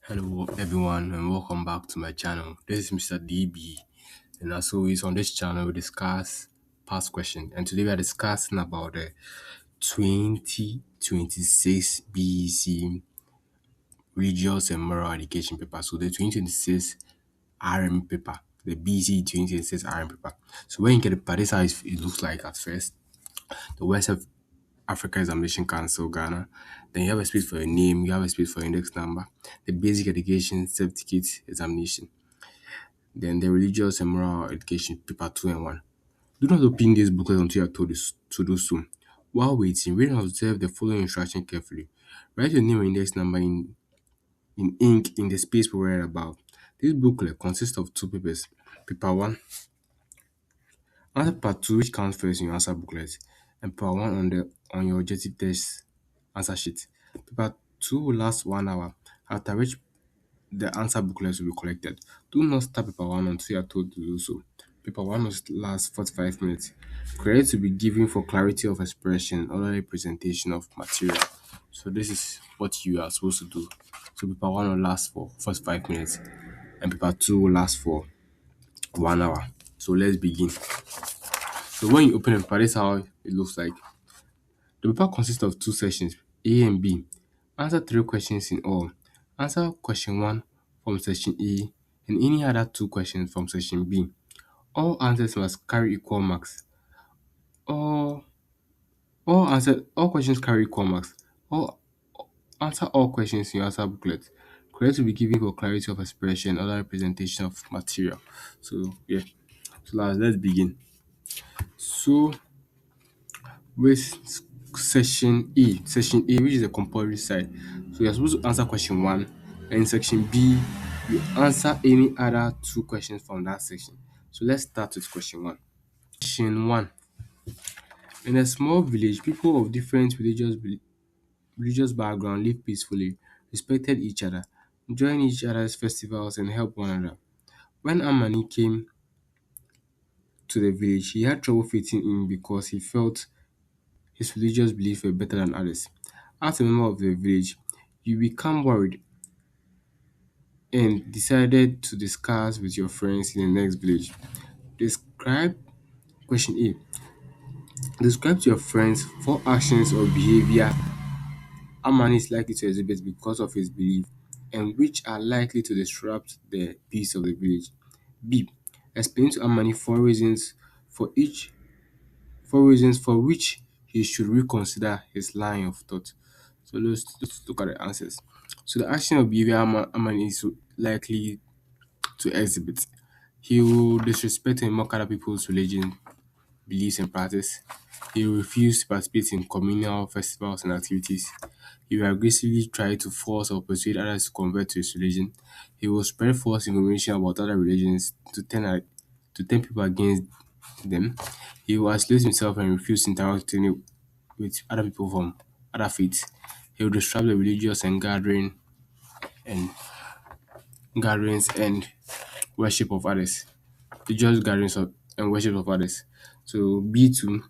Hello everyone and welcome back to my channel. This is Mr. DB, and as always on this channel we discuss past questions, and today we are discussing about the 2026 BECE Religious and Moral Education paper. So the 2026 R.M.E paper, the BECE 2026 R.M.E paper. So when you get the paper, this is how it looks like at first. The West Africa Examination Council, Ghana. Then you have a space for your name, you have a space for your index number, the basic education certificate examination, then the religious and moral education paper 2 and 1. Do not open this booklet until you are told to do so. While waiting, read and observe the following instruction carefully. Write your name and index number in ink in the space provided above. This booklet consists of two papers. Paper 1, answer part 2, which comes first in your answer booklet, and paper 1 on your objective test answer sheet. Paper 2 will last 1 hour, after which the answer booklets will be collected. Do not start paper 1 until you are told to do so. Paper 1 will last 45 minutes. Credit to be given for clarity of expression, orderly presentation of material. So this is what you are supposed to do. So paper 1 will last for 45 minutes and paper 2 will last for 1 hour. So let's begin. So when you open the paper, this is how it looks like. The paper consists of two sections, A and B. Answer three questions in all. Answer question 1 from section A and any other two questions from section B. All answers must carry equal marks. All all questions carry equal marks. All Answer all questions in your answer booklet. Credit to be given for clarity of expression, other representation of material. So yeah. So let's begin. So with section A, which is the compulsory side. So you're supposed to answer question 1, and in section B, you answer any other two questions from that section. So let's start with question 1. Question 1. In a small village, people of different religious background live peacefully, respected each other, joined each other's festivals, and helped one another. When R.M.E came to the village, he had trouble fitting in because he felt his religious beliefs were better than others. As a member of the village, you become worried and decided to discuss with your friends in the next village. Describe question A. Describe to your friends four actions or behavior a man is likely to exhibit because of his belief and which are likely to disrupt the peace of the village. B. Explain to Amani four reasons for which he should reconsider his line of thought. So let's look at the answers. So the action or behavior Amani is likely to exhibit. He will disrespect and mock other people's religion, beliefs, and practice. He will refuse to participate in communal festivals and activities. He will aggressively try to force or persuade others to convert to his religion. He will spread false information about other religions to turn people against them. He will isolate himself and refuse to interact with other people from other faiths. He will disrupt the religious and gatherings and worship of others. Religious and worship of others. So B2,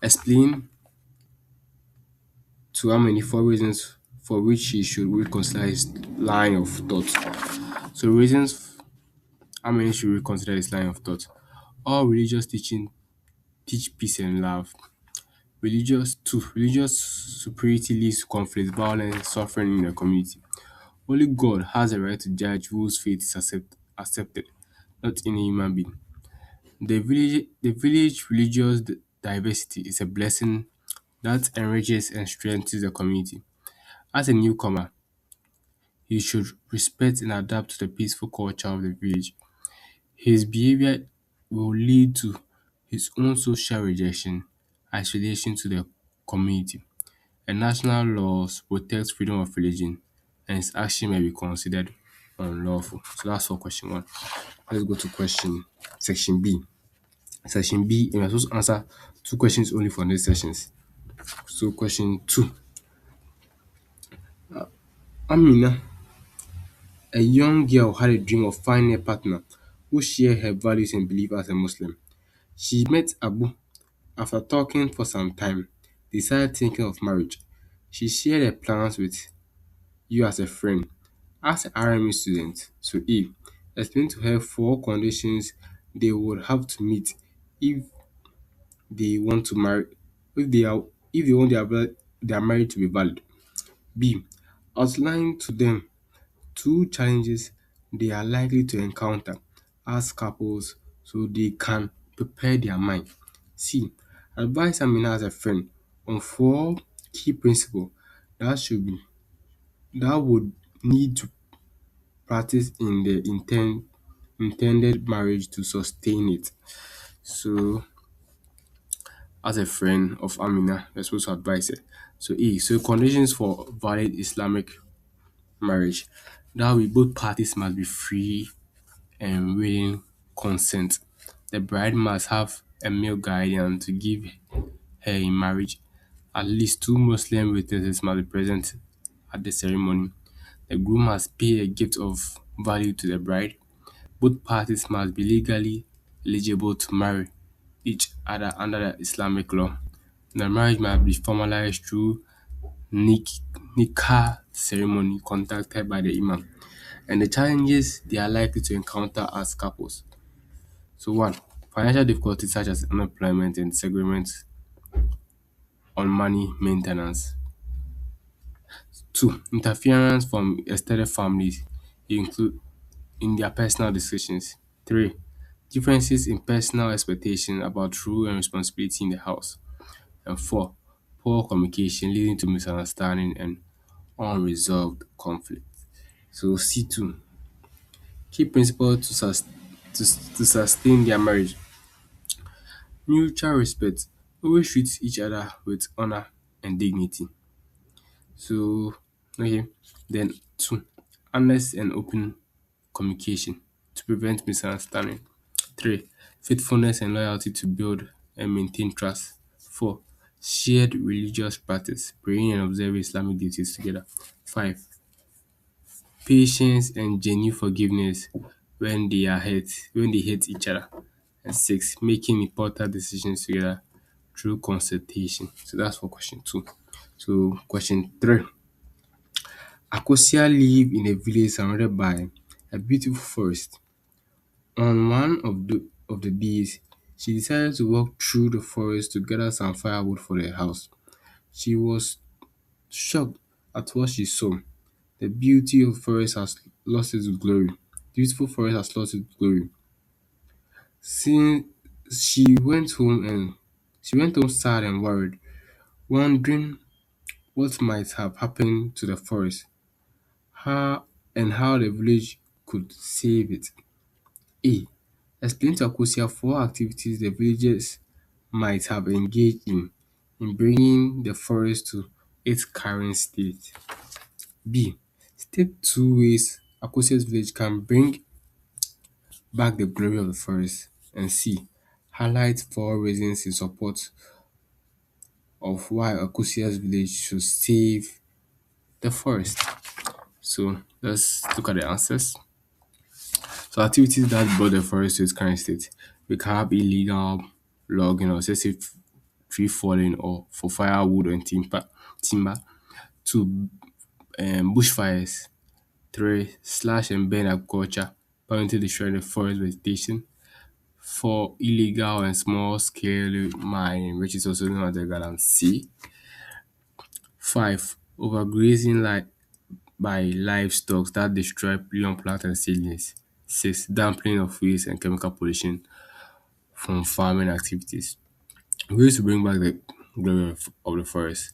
explain to how many four reasons for which he should reconsider his line of thought. So reasons how many should reconsider his line of thought. All religious teaching teach peace and love. Religious superiority leads to conflict, violence, suffering in the community. Only God has a right to judge whose faith is accepted, not any human being. The village religious diversity is a blessing that enriches and strengthens the community. As a newcomer, he should respect and adapt to the peaceful culture of the village. His behavior will lead to his own social rejection, isolation to the community, and national laws protect freedom of religion, and his action may be considered unlawful. So that's for question 1. Let's go to section B. Section B, and we're supposed to answer two questions only for these sessions. So question 2. Amina, a young girl, had a dream of finding a partner who shared her values and beliefs as a Muslim. She met Abu. After talking for some time, they started thinking of marriage. She shared her plans with you as a friend. As an R.M.E student, so A, explain to her four conditions they would have to meet if they want to marry, if they are, if they want their marriage to be valid. B, outline to them two challenges they are likely to encounter as couples so they can prepare their mind. C, advise Amina as a friend on four key principles that should be that would need to practice in the intended marriage to sustain it. So, as a friend of Amina, you're supposed to advise her. So, E. So, conditions for valid Islamic marriage. That way, both parties must be free and willing consent. The bride must have a male guardian to give her in marriage. At least two Muslim witnesses must be present at the ceremony. The groom must pay a gift of value to the bride. Both parties must be legally eligible to marry each other under the Islamic law. The marriage must be formalized through nik- nikah ceremony conducted by the imam. And the challenges they are likely to encounter as couples. So one, financial difficulties such as unemployment and disagreements on money maintenance. Two, interference from extended families include in their personal decisions. Three, differences in personal expectations about role and responsibility in the house. And four, poor communication leading to misunderstanding and unresolved conflict. So C2, key principles to sustain their marriage. Mutual respect. Always treat each other with honor and dignity. So, okay. Then two, honest and open communication to prevent misunderstanding. Three, faithfulness and loyalty to build and maintain trust. Four, shared religious practice, praying and observing Islamic duties together. Five, patience and genuine forgiveness when they hate each other. And six, making important decisions together through consultation. So that's for question two. So question three. Akosia live in a village surrounded by a beautiful forest. On one of the days, she decided to walk through the forest to gather some firewood for the house. She was shocked at what she saw. The beauty of forest has lost its glory. Beautiful forest has lost its glory. Since she went home and she went home sad and worried, wondering what might have happened to the forest, how and how the village could save it. A. Explain to Akosia four activities the villagers might have engaged in bringing the forest to its current state. B. State two ways Akosia's village can bring back the glory of the forest. And C. Highlight four reasons in support of why Akosia's village should save the forest. So let's look at the answers. So activities that brought the forest to its current state. We can have illegal logging or excessive tree falling or for firewood and timber. Two, bushfires. Three, slash and burn agriculture, permanently destroying the forest vegetation. Four, illegal and small scale mining, which is also known as the Garden Sea. Five, overgrazing by livestock that destroy young plants and seedlings. Six, dumping of waste and chemical pollution from farming activities. Ways to bring back the glory of the forest.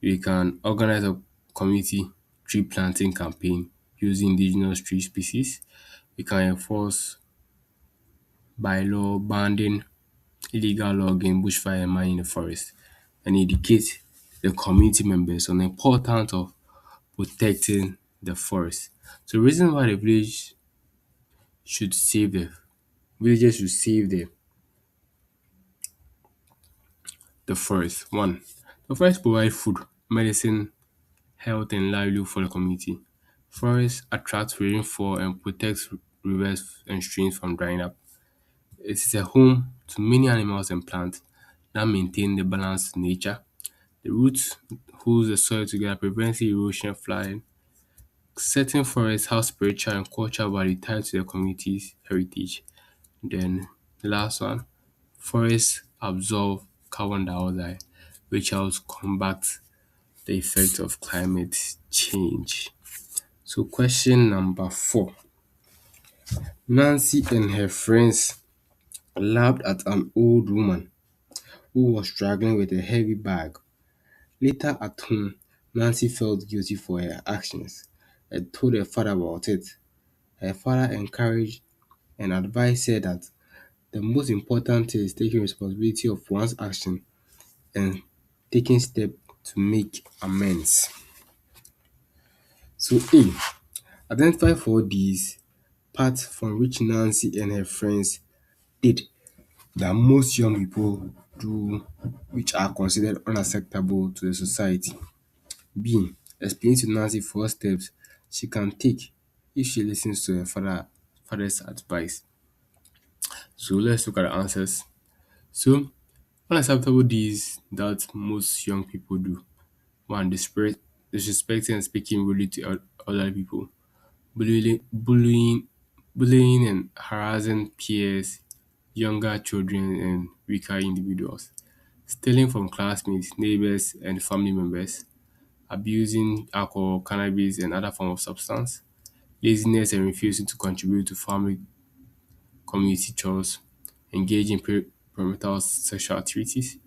We can organize a community tree planting campaign using indigenous tree species. We can enforce by law banning illegal logging, bushfire, and mining in the forest, and educate the community members on the importance of protecting the forest. So, the reason why should save the villagers should save the forest. One, the forest provide food, medicine, health, and livelihood for the community. Forests attract rainfall and protect rivers and streams from drying up. It is a home to many animals and plants that maintain the balanced nature. The roots hold the soil together, preventing erosion, flooding, Certain forests have spiritual and cultural value tied to their community's heritage. Then the last one, forests absorb carbon dioxide, which helps combat the effect of climate change. So question number 4. Nancy and her friends laughed at an old woman who was struggling with a heavy bag. Later at home, Nancy felt guilty for her actions and told her father about it. Her father encouraged and advised her that the most important thing is taking responsibility of one's action and taking steps to make amends. So A. Identify for these parts from which Nancy and her friends did that most young people do which are considered unacceptable to the society. B. Explain to Nancy 4 steps she can take if she listens to her father's advice. So let's look at the answers. So unacceptable deeds that most young people do. One, disrespecting and speaking rudely to other people. Bullying, bullying and harassing peers, younger children and weaker individuals. Stealing from classmates, neighbors and family members. Abusing alcohol, cannabis and other forms of substance. Laziness and refusing to contribute to family community chores. Engaging in perimeter sexual activities.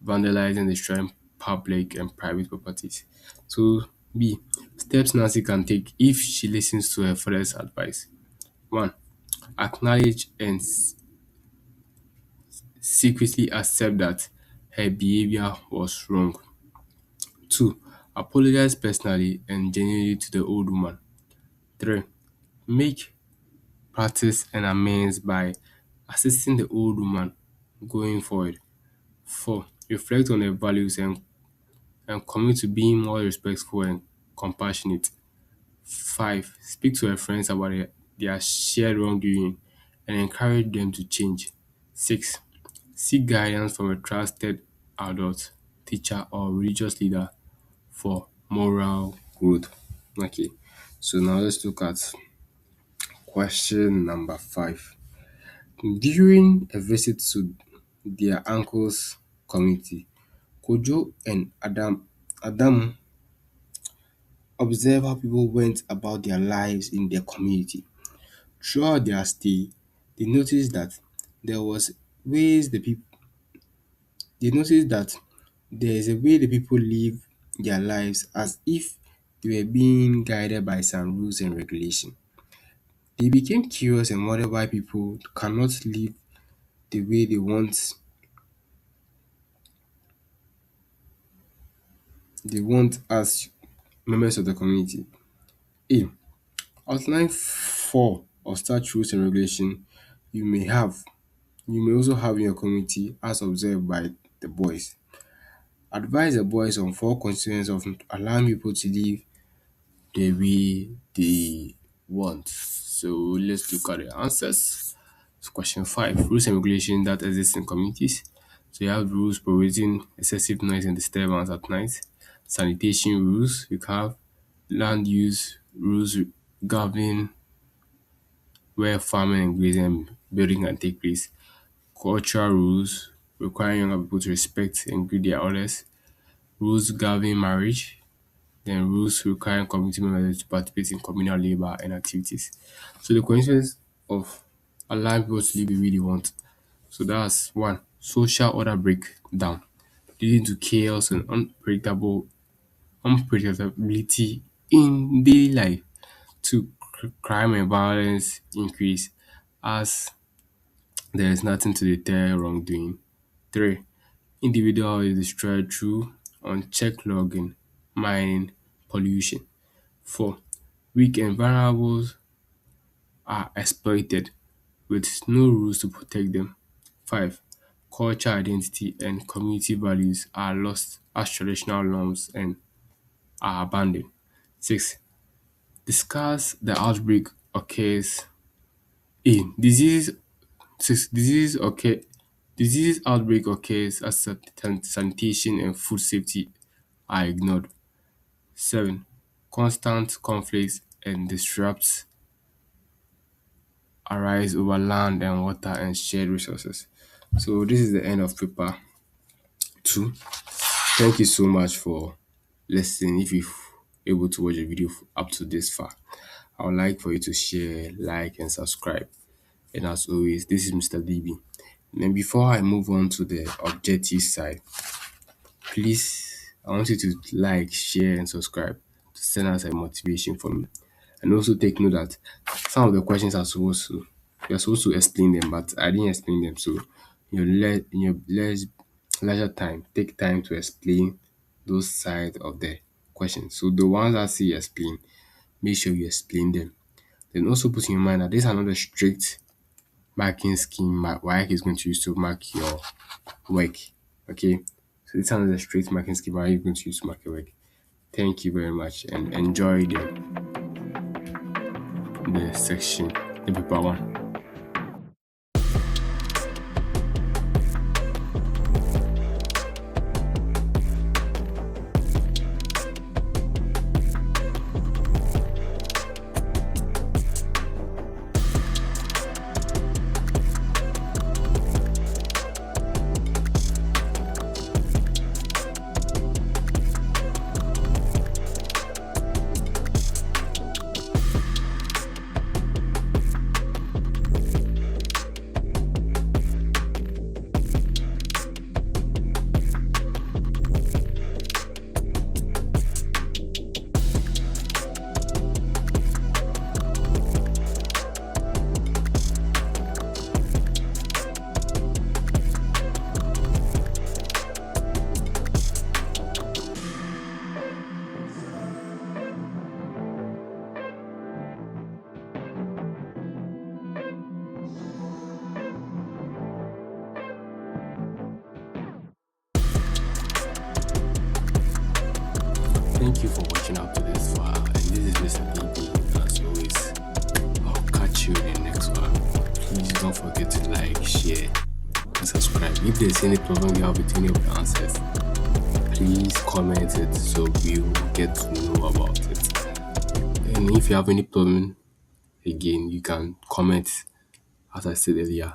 Vandalizing and destroying public and private properties. So B. Steps Nancy can take if she listens to her father's advice. 1. Acknowledge and secretly accept that her behavior was wrong. 2. Apologize personally and genuinely to the old woman. 3. Make practice and amends by assisting the old woman going forward. 4. Reflect on her values and commit to being more respectful and compassionate. 5. Speak to her friends about their shared wrongdoing and encourage them to change. 6. Seek guidance from a trusted adult, teacher, or religious leader for moral growth. Okay, so now let's look at question number 5. During a visit to their uncle's community, Kojo and Adam observed how people went about their lives in their community. Throughout their stay, they noticed that there was ways the people they noticed that there is a way the people live their lives as if they were being guided by some rules and regulation. They became curious and wondered why people cannot live the way they want as members of the community. A. Outline 4 of such rules and regulation you may have you may also have in your community as observed by the boys. Advise the boys on 4 consequences of allowing people to live the way they want. So let's look at the answers. So question 5. Rules and regulations that exist in communities. So you have rules prohibiting excessive noise and disturbance at night. Sanitation rules. You have land use rules governing where farming and grazing and building can take place. Cultural rules requiring younger people to respect and greet their elders. Rules governing marriage. Then rules requiring community members to participate in communal labor and activities. So the consequence of allowing people to live the way they want. So that's 1. Social order breakdown, leading to chaos and unpredictability in daily life. 2. Crime and violence increase as there is nothing to deter wrongdoing. 3. Individual is destroyed through unchecked logging, mining, pollution. 4. Weak and vulnerable are exploited with no rules to protect them. 5. Culture identity and community values are lost as traditional norms and are abandoned. 6. Discuss the outbreak occurs in disease. 6. Disease outbreak occurs as sanitation and food safety are ignored. 7. Constant conflicts and disrupts arise over land and water and shared resources. So this is the end of paper 2. Thank you so much for listening. If you're able to watch the video up to this far, I would like for you to share, like, and subscribe. And as always, this is Mr. DB. And before I move on to the objective side, please, I want you to like, share, and subscribe to send us a motivation for me. And also take note that some of the questions are supposed to you're supposed to explain them, but I didn't explain them. So in your leisure time, take time to explain those sides of the questions. So the ones that say explain, make sure you explain them. Then also put in your mind that these are not a strict marking scheme WAEC is going to use to mark your work. Okay? So this is not a strict marking scheme WAEC is going to use to mark your work. Thank you very much and enjoy the section, the paper 1. Thank you for watching up to this far. And this is Mr. DB. As always, I'll catch you in the next one. Please don't forget to like, share, and subscribe. If there's any problem you have with any of the answers, please comment it so we will get to know about it. And if you have any problem, again, you can comment, as I said earlier,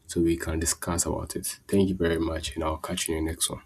so we can discuss about it. Thank you very much, and I'll catch you in the next one.